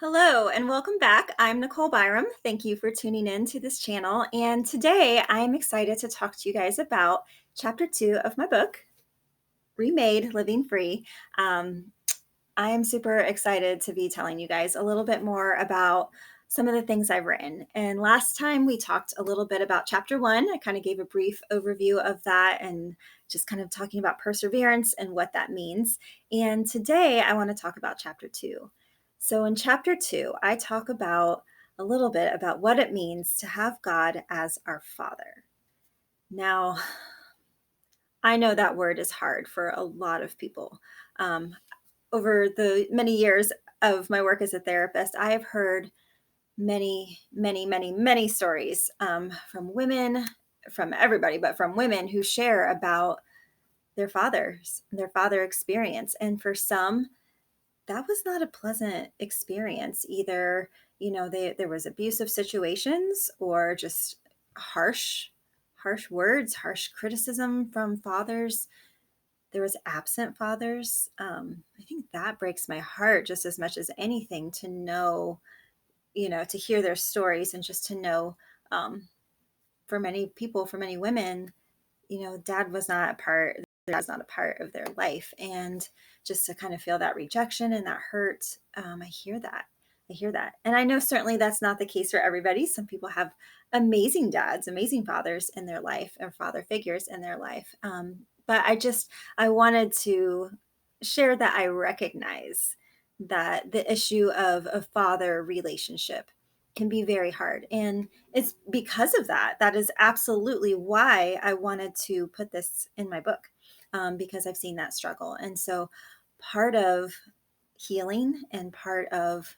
Hello and welcome back. I'm Nicole Byram. Thank you for tuning in to this channel. And today I'm excited to talk to you guys about chapter 2 of my book, Remade, Living Free. Um, I am super excited to be telling you guys a little bit more about some of the things I've written. And last time we talked a little bit about chapter 1. I kind of gave a brief overview of that and just kind of talking about perseverance and what that means. And today I want to talk about chapter 2. So in chapter 2, I talk about a little bit about what it means to have God as our Father. Now, I know that word is hard for a lot of people. Um, Over the many years of my work as a therapist, I have heard many stories from women, from everybody, but from women who share about their father experience. And for some, that was not a pleasant experience. Either, there was abusive situations or just harsh, harsh words, harsh criticism from fathers. There was absent fathers. I think that breaks my heart just as much as anything to know, to hear their stories and just to know, for many people, for many women, dad was not a part. Dad was not a part of their life, and just to kind of feel that rejection and that hurt. I hear that. I hear that, and I know certainly that's not the case for everybody. Some people have amazing dads, amazing fathers in their life, or father figures in their life. But I wanted to share that I recognize that the issue of a father relationship can be very hard. And it's because of that. That is absolutely why I wanted to put this in my book, because I've seen that struggle. And so part of healing and part of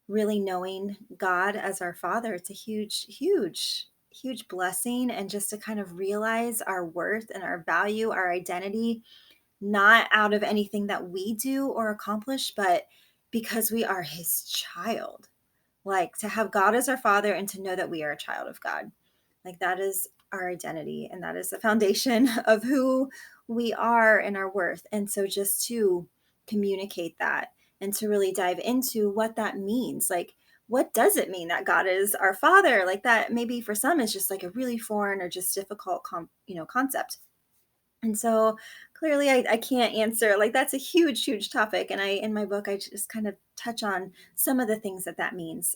really knowing God as our Father, it's a huge blessing. And just to kind of realize our worth and our value, our identity, not out of anything that we do or accomplish, but because we are His child. Like, to have God as our Father and to know that we are a child of God. Like, that is our identity and that is the foundation of who we are and our worth. And so just to communicate that and to really dive into what that means. Like, what does it mean that God is our Father? Like, that maybe for some is just like a really foreign or just difficult concept. And so clearly I can't answer, like, that's a huge topic. And in my book, I just kind of touch on some of the things that means.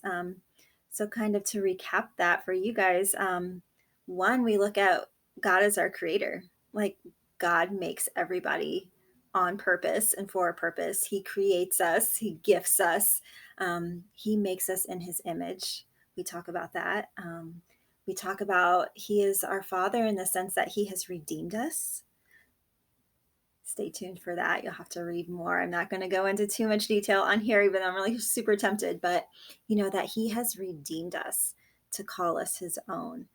So kind of to recap that for you guys, one, we look at God as our creator. Like, God makes everybody on purpose and for a purpose. He creates us, He gifts us, He makes us in His image. We talk about that. We talk about He is our Father in the sense that He has redeemed us. Stay tuned for that. You'll have to read more. I'm not going to go into too much detail on here, even though I'm really super tempted, but that He has redeemed us to call us His own.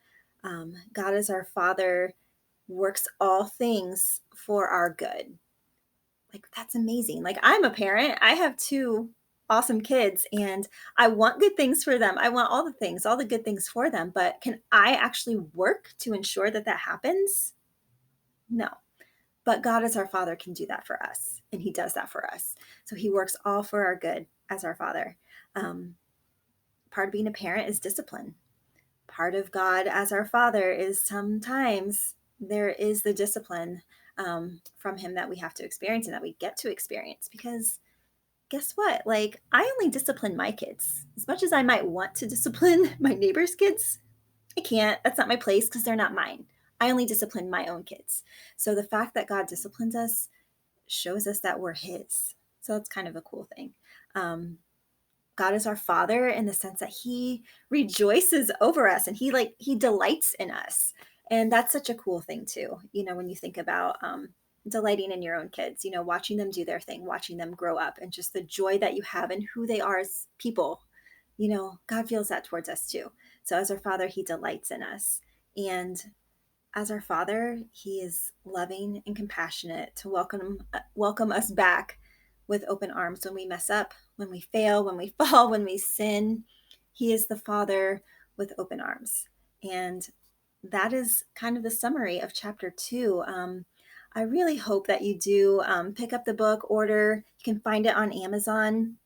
God as our Father works all things for our good. Like, that's amazing. Like, I'm a parent. I have two awesome kids and I want good things for them. I want all the things, all the good things for them, but can I actually work to ensure that happens? No. But God as our Father can do that for us, and He does that for us. So He works all for our good as our Father. Part of being a parent is discipline. Part of God as our Father is sometimes there is the discipline from Him that we have to experience and that we get to experience. Because guess what? Like, I only discipline my kids. As much as I might want to discipline my neighbor's kids, I can't. That's not my place because they're not mine. I only discipline my own kids. So the fact that God disciplines us shows us that we're His. So that's kind of a cool thing. God is our Father in the sense that He rejoices over us and He delights in us. And that's such a cool thing too. When you think about delighting in your own kids, watching them do their thing, watching them grow up, and just the joy that you have in who they are as people. God feels that towards us too. So as our Father, He delights in us. And as our Father, He is loving and compassionate to welcome us back with open arms when we mess up, when we fail, when we fall, when we sin. He is the Father with open arms. And that is kind of the summary of chapter 2. I really hope that you do pick up the book, order. You can find it on Amazon.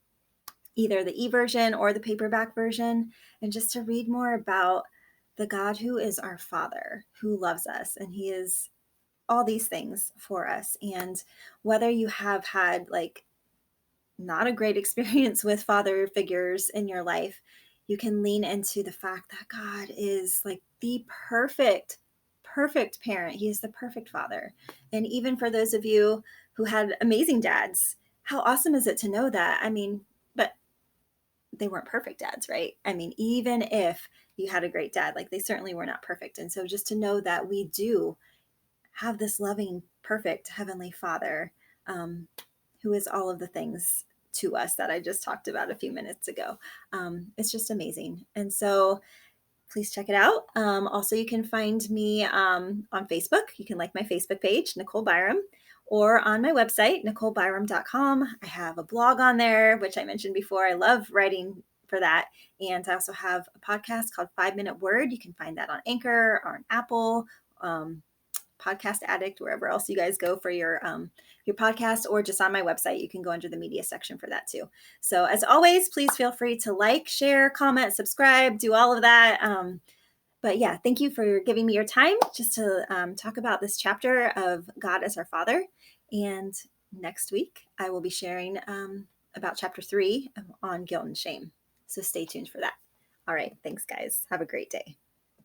either the e-version or the paperback version, and just to read more about the God who is our Father, who loves us, and He is all these things for us. And whether you have had like not a great experience with father figures in your life, you can lean into the fact that God is like the perfect parent. He is the perfect father. And even for those of you who had amazing dads, how awesome is it to know that? I mean, but they weren't perfect dads, right? I mean, even if you had a great dad, like they certainly were not perfect. And so just to know that we do have this loving, perfect Heavenly Father, who is all of the things to us that I just talked about a few minutes ago. It's just amazing. And so please check it out. Also, you can find me on Facebook. You can like my Facebook page, Nicole Byram, or on my website, NicoleByram.com. I have a blog on there, which I mentioned before. I love writing for that. And I also have a podcast called 5 Minute Word. You can find that on Anchor or on Apple. Podcast Addict, wherever else you guys go for your podcast, or just on my website. You can go under the media section for that too. So as always, please feel free to like, share, comment, subscribe, do all of that. But yeah, thank you for giving me your time just to talk about this chapter of God as our Father. And next week, I will be sharing about chapter 3 on guilt and shame. So stay tuned for that. All right. Thanks, guys. Have a great day.